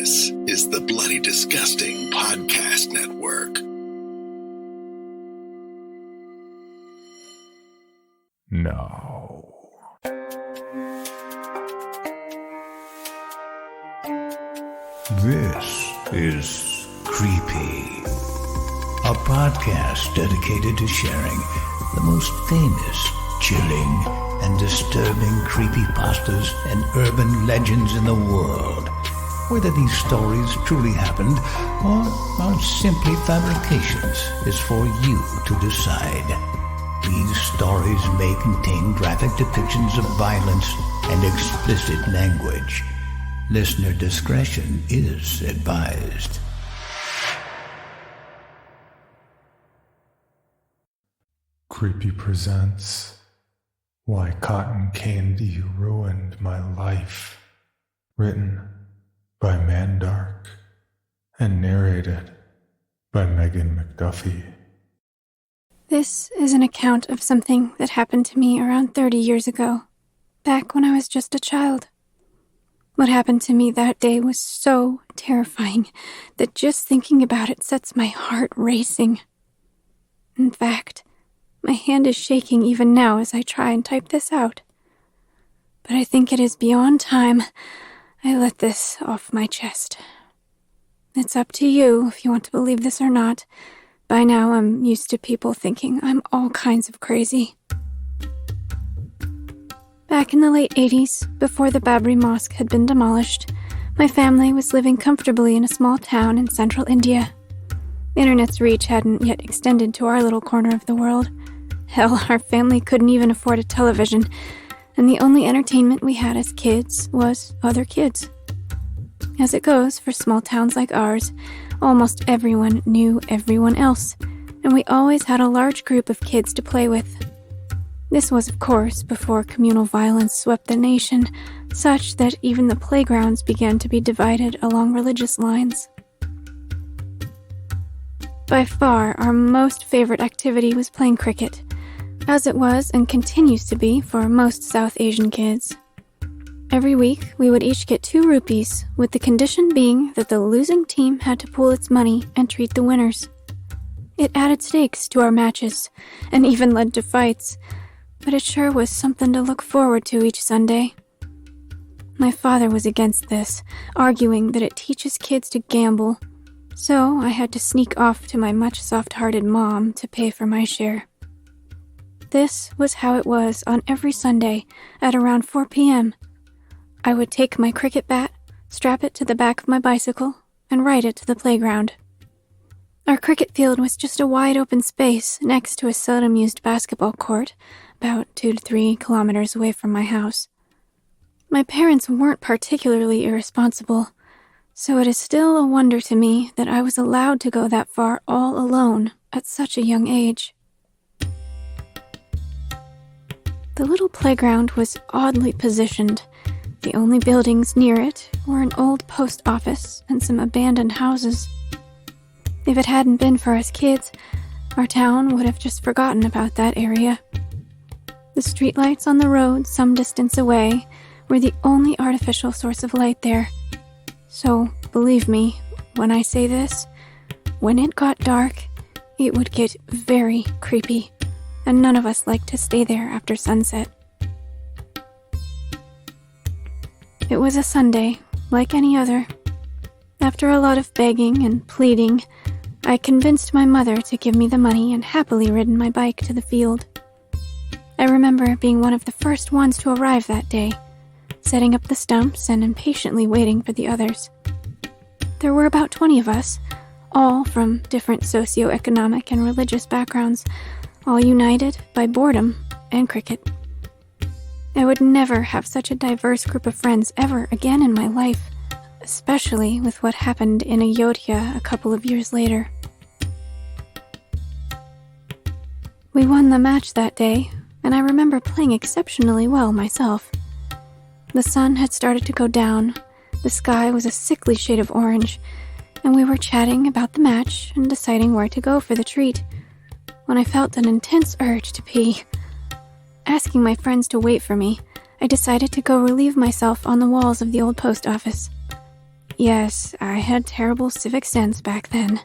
This is the Bloody Disgusting Podcast Network. No. This is Creepy, a podcast dedicated to sharing the most famous, chilling, and disturbing creepypastas and urban legends in the world. Whether these stories truly happened or are simply fabrications is for you to decide. These stories may contain graphic depictions of violence and explicit language. Listener discretion is advised. Creepy presents Why Cotton Candy Ruined My Life. Written by Mandark and narrated by Megan McDuffie. This is an account of something that happened to me around 30 years ago, back when I was just a child. What happened to me that day was so terrifying that just thinking about it sets my heart racing. In fact, my hand is shaking even now as I try and type this out. But I think it is beyond time I let this off my chest. It's up to you if you want to believe this or not. By now, I'm used to people thinking I'm all kinds of crazy. Back in the late 80s, before the Babri Mosque had been demolished, my family was living comfortably in a small town in central India. Internet's reach hadn't yet extended to our little corner of the world. Hell, our family couldn't even afford a television, and the only entertainment we had as kids was other kids. As it goes for small towns like ours, almost everyone knew everyone else, and we always had a large group of kids to play with. This was, of course, before communal violence swept the nation, such that even the playgrounds began to be divided along religious lines. By far, our most favorite activity was playing cricket, as it was and continues to be for most South Asian kids. Every week, we would each get 2 rupees, with the condition being that the losing team had to pool its money and treat the winners. It added stakes to our matches, and even led to fights, but it sure was something to look forward to each Sunday. My father was against this, arguing that it teaches kids to gamble, so I had to sneak off to my much soft-hearted mom to pay for my share. This was how it was on every Sunday at around 4 p.m. I would take my cricket bat, strap it to the back of my bicycle, and ride it to the playground. Our cricket field was just a wide open space next to a seldom-used basketball court, about 2 to 3 kilometers away from my house. My parents weren't particularly irresponsible, so it is still a wonder to me that I was allowed to go that far all alone at such a young age. The little playground was oddly positioned. The only buildings near it were an old post office and some abandoned houses. If it hadn't been for us kids, our town would have just forgotten about that area. The streetlights on the road some distance away were the only artificial source of light there. So, believe me, when I say this, when it got dark, it would get very creepy, and none of us liked to stay there after sunset. It was a Sunday, like any other. After a lot of begging and pleading, I convinced my mother to give me the money and happily ridden my bike to the field. I remember being one of the first ones to arrive that day, setting up the stumps and impatiently waiting for the others. There were about 20 of us, all from different socioeconomic and religious backgrounds, all united by boredom and cricket. I would never have such a diverse group of friends ever again in my life, especially with what happened in Ayodhya a couple of years later. We won the match that day, and I remember playing exceptionally well myself. The sun had started to go down, the sky was a sickly shade of orange, and we were chatting about the match and deciding where to go for the treat, when I felt an intense urge to pee. Asking my friends to wait for me, I decided to go relieve myself on the walls of the old post office. Yes, I had terrible civic sense back then.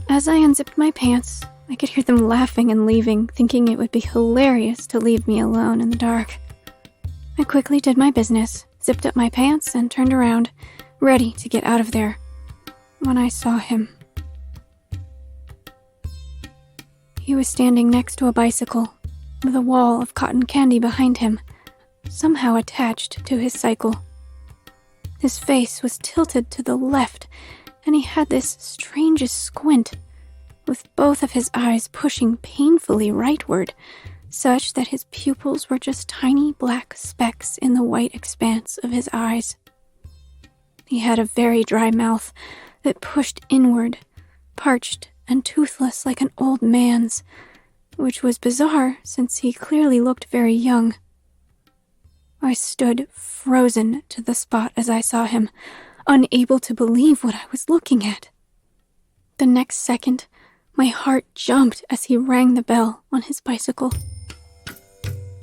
As I unzipped my pants, I could hear them laughing and leaving, thinking it would be hilarious to leave me alone in the dark. I quickly did my business, zipped up my pants, and turned around, ready to get out of there, when I saw him. He was standing next to a bicycle, with a wall of cotton candy behind him, somehow attached to his cycle. His face was tilted to the left, and he had this strangest squint, with both of his eyes pushing painfully rightward, such that his pupils were just tiny black specks in the white expanse of his eyes. He had a very dry mouth that pushed inward, parched and toothless like an old man's, which was bizarre since he clearly looked very young. I stood frozen to the spot as I saw him, unable to believe what I was looking at. The next second, my heart jumped as he rang the bell on his bicycle.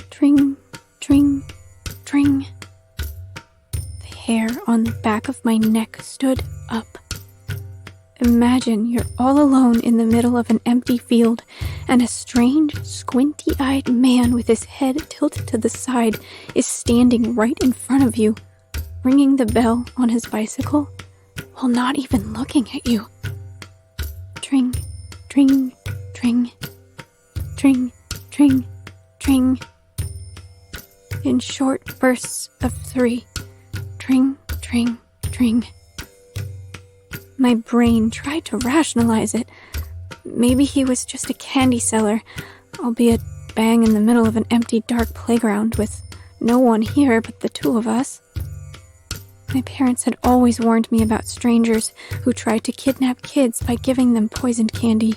Tring, tring, tring. The hair on the back of my neck stood up. Imagine you're all alone in the middle of an empty field, and a strange, squinty-eyed man with his head tilted to the side is standing right in front of you, ringing the bell on his bicycle while not even looking at you. Tring, tring, tring, tring, tring, tring. In short bursts of 3. Tring, tring, tring. My brain tried to rationalize it. Maybe he was just a candy seller, albeit bang in the middle of an empty, dark playground with no one here but the two of us. My parents had always warned me about strangers who tried to kidnap kids by giving them poisoned candy.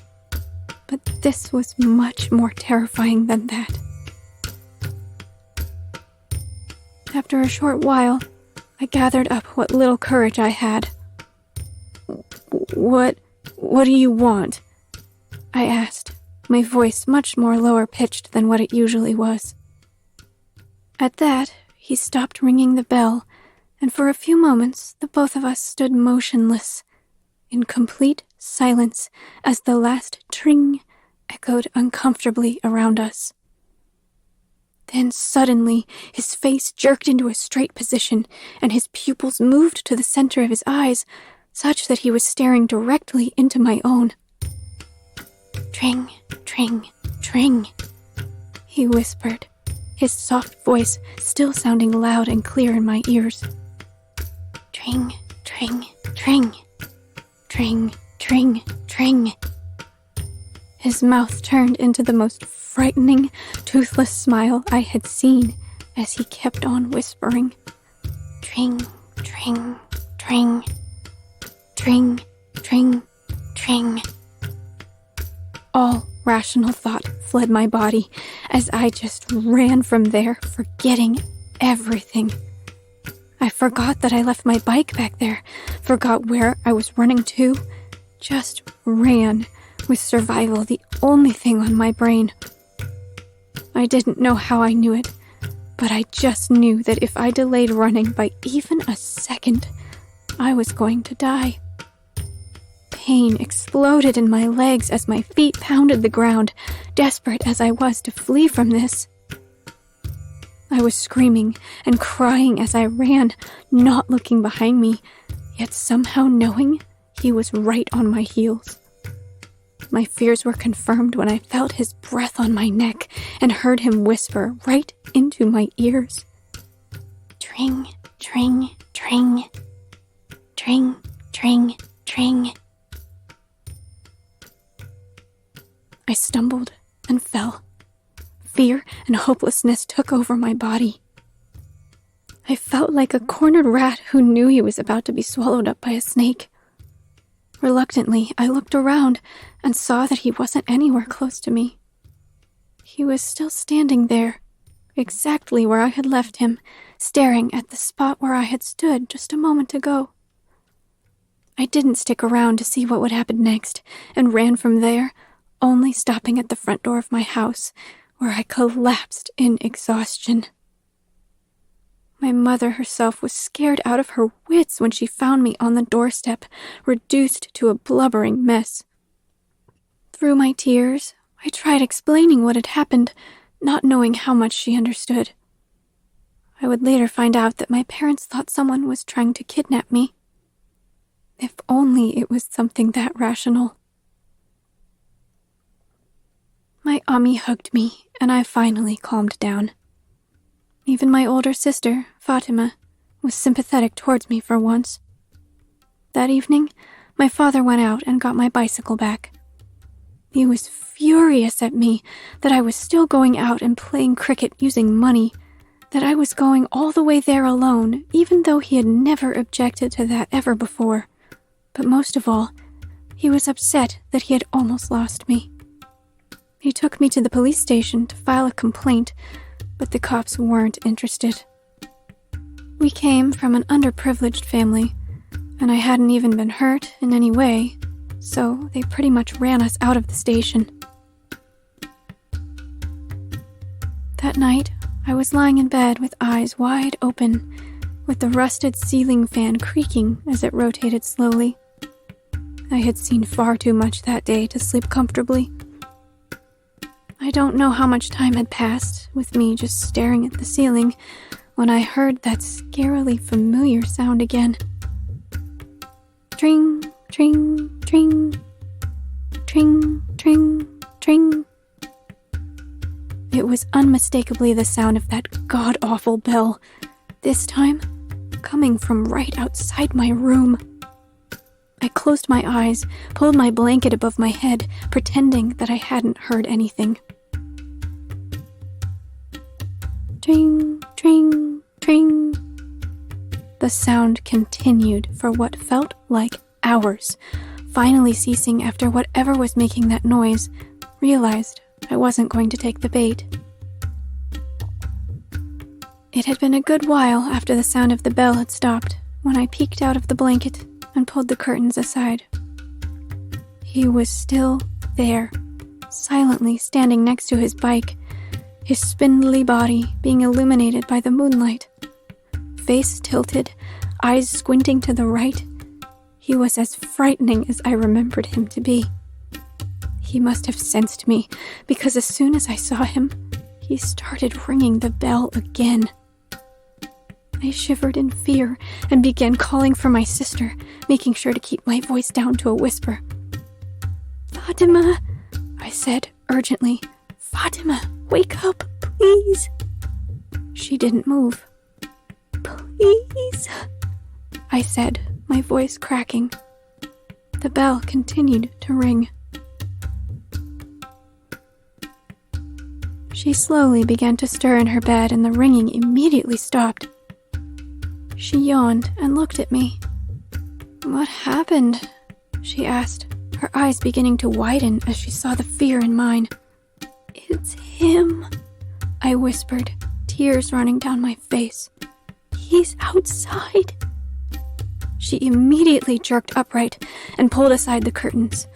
But this was much more terrifying than that. After a short while, I gathered up what little courage I had. What do you want? I asked, my voice much more lower-pitched than what it usually was. At that, he stopped ringing the bell, and for a few moments the both of us stood motionless, in complete silence as the last tring echoed uncomfortably around us. Then suddenly, his face jerked into a straight position, and his pupils moved to the center of his eyes, such that he was staring directly into my own. Tring, tring, tring, he whispered, his soft voice still sounding loud and clear in my ears. Tring, tring, tring, tring, tring, tring. His mouth turned into the most frightening, toothless smile I had seen as he kept on whispering. Tring, tring, tring, tring, tring, tring. All rational thought fled my body as I just ran from there, forgetting everything. I forgot that I left my bike back there, forgot where I was running to, just ran, with survival the only thing on my brain. I didn't know how I knew it, but I just knew that if I delayed running by even a second, I was going to die. Pain exploded in my legs as my feet pounded the ground, desperate as I was to flee from this. I was screaming and crying as I ran, not looking behind me, yet somehow knowing he was right on my heels. My fears were confirmed when I felt his breath on my neck and heard him whisper right into my ears. Tring, tring, tring, tring, tring, tring. I stumbled and fell. Fear and hopelessness took over my body. I felt like a cornered rat who knew he was about to be swallowed up by a snake. Reluctantly, I looked around and saw that he wasn't anywhere close to me. He was still standing there, exactly where I had left him, staring at the spot where I had stood just a moment ago. I didn't stick around to see what would happen next, and ran from there, only stopping at the front door of my house, where I collapsed in exhaustion. My mother herself was scared out of her wits when she found me on the doorstep, reduced to a blubbering mess. Through my tears, I tried explaining what had happened, not knowing how much she understood. I would later find out that my parents thought someone was trying to kidnap me. If only it was something that rational. My Ami hugged me, and I finally calmed down. Even my older sister, Fatima, was sympathetic towards me for once. That evening, my father went out and got my bicycle back. He was furious at me that I was still going out and playing cricket using money, that I was going all the way there alone, even though he had never objected to that ever before. But most of all, he was upset that he had almost lost me. He took me to the police station to file a complaint, but the cops weren't interested. We came from an underprivileged family, and I hadn't even been hurt in any way, so they pretty much ran us out of the station. That night, I was lying in bed with eyes wide open, with the rusted ceiling fan creaking as it rotated slowly. I had seen far too much that day to sleep comfortably. I don't know how much time had passed, with me just staring at the ceiling, when I heard that scarily familiar sound again. Tring, tring, tring, tring, tring, tring. It was unmistakably the sound of that god-awful bell, this time coming from right outside my room. I closed my eyes, pulled my blanket above my head, pretending that I hadn't heard anything. Tring, tring, tring. The sound continued for what felt like hours, finally ceasing after whatever was making that noise realized I wasn't going to take the bait. It had been a good while after the sound of the bell had stopped when I peeked out of the blanket and pulled the curtains aside. He was still there, silently standing next to his bike, his spindly body being illuminated by the moonlight. Face tilted, eyes squinting to the right, he was as frightening as I remembered him to be. He must have sensed me, because as soon as I saw him, he started ringing the bell again. I shivered in fear and began calling for my sister, making sure to keep my voice down to a whisper. "Fatima," I said urgently. "Fatima, wake up, please." She didn't move. "Please," I said, my voice cracking. The bell continued to ring. She slowly began to stir in her bed, and the ringing immediately stopped. She yawned and looked at me. "What happened?" she asked, her eyes beginning to widen as she saw the fear in mine. "It's him," I whispered, tears running down my face. "He's outside." She immediately jerked upright and pulled aside the curtains.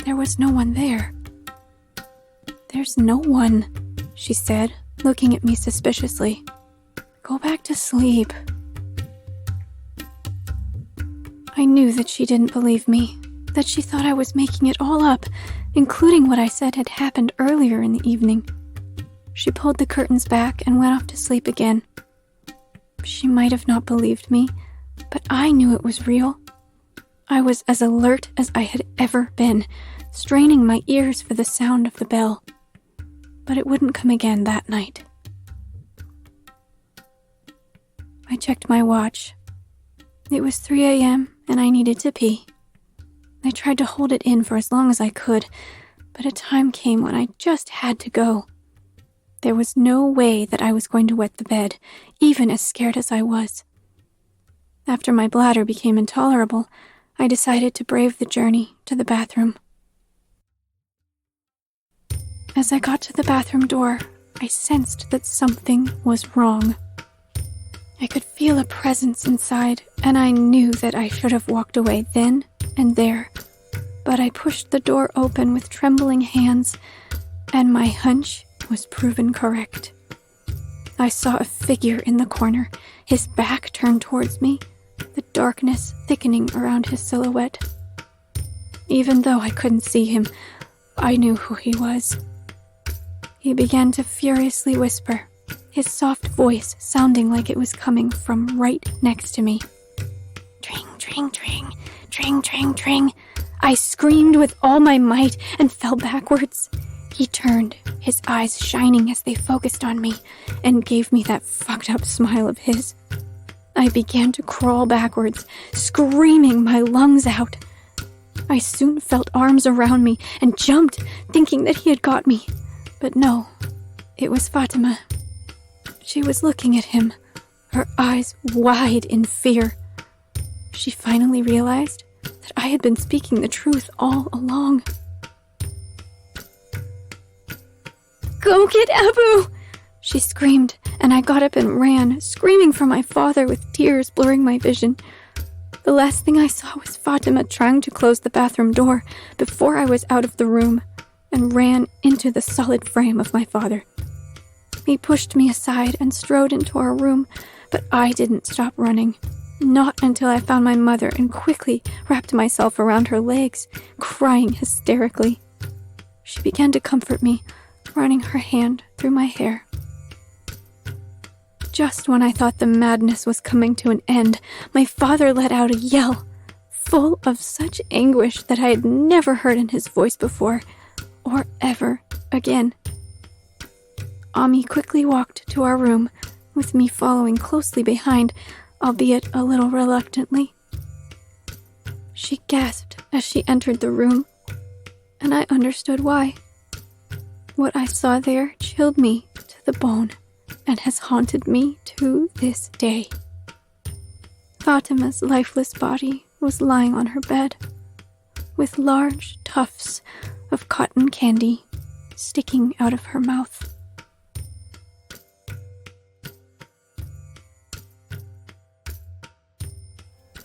There was no one there. "There's no one," she said, looking at me suspiciously. "Go back to sleep." I knew that she didn't believe me, that she thought I was making it all up, including what I said had happened earlier in the evening. She pulled the curtains back and went off to sleep again. She might have not believed me, but I knew it was real. I was as alert as I had ever been, straining my ears for the sound of the bell. But it wouldn't come again that night. I checked my watch. It was 3 a.m. and I needed to pee. I tried to hold it in for as long as I could, but a time came when I just had to go. There was no way that I was going to wet the bed, even as scared as I was. After my bladder became intolerable, I decided to brave the journey to the bathroom. As I got to the bathroom door, I sensed that something was wrong. I could feel a presence inside, and I knew that I should have walked away then and there. But I pushed the door open with trembling hands, and my hunch was proven correct. I saw a figure in the corner, his back turned towards me, the darkness thickening around his silhouette. Even though I couldn't see him, I knew who he was. He began to furiously whisper, his soft voice sounding like it was coming from right next to me. Tring, tring, tring, tring, tring, tring. I screamed with all my might and fell backwards. He turned, his eyes shining as they focused on me, and gave me that fucked up smile of his. I began to crawl backwards, screaming my lungs out. I soon felt arms around me and jumped, thinking that he had got me. But no, it was Fatima. She was looking at him, her eyes wide in fear. She finally realized that I had been speaking the truth all along. "Go get Abu!" she screamed, and I got up and ran, screaming for my father with tears blurring my vision. The last thing I saw was Fatima trying to close the bathroom door before I was out of the room, and ran into the solid frame of my father. He pushed me aside and strode into our room, but I didn't stop running. Not until I found my mother and quickly wrapped myself around her legs, crying hysterically. She began to comfort me, running her hand through my hair. Just when I thought the madness was coming to an end, my father let out a yell, full of such anguish that I had never heard in his voice before, or ever again. Ami quickly walked to our room, with me following closely behind, albeit a little reluctantly. She gasped as she entered the room, and I understood why. What I saw there chilled me to the bone and has haunted me to this day. Fatima's lifeless body was lying on her bed, with large tufts of cotton candy sticking out of her mouth.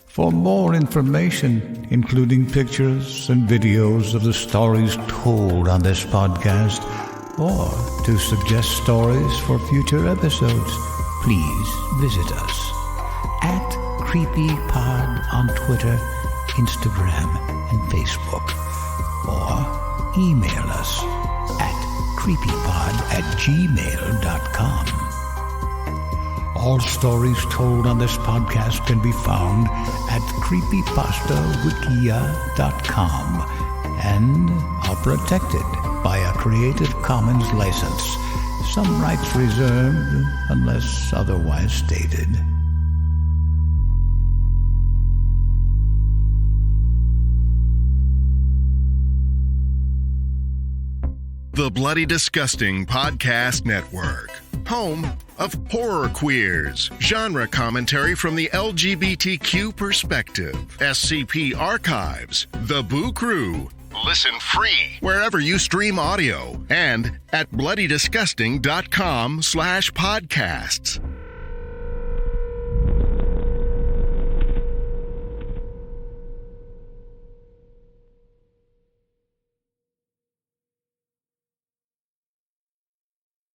For more information, including pictures and videos of the stories told on this podcast, or to suggest stories for future episodes, please visit us at CreepyPod on Twitter, Instagram, and Facebook, or email us at creepypod@gmail.com. All stories told on this podcast can be found at creepypastawikia.com and are protected by a Creative Commons license. Some rights reserved unless otherwise stated. The Bloody Disgusting Podcast Network. Home of Horror Queers, genre commentary from the LGBTQ perspective. SCP Archives, The Boo Crew. Listen free wherever you stream audio and at bloodydisgusting.com/podcasts.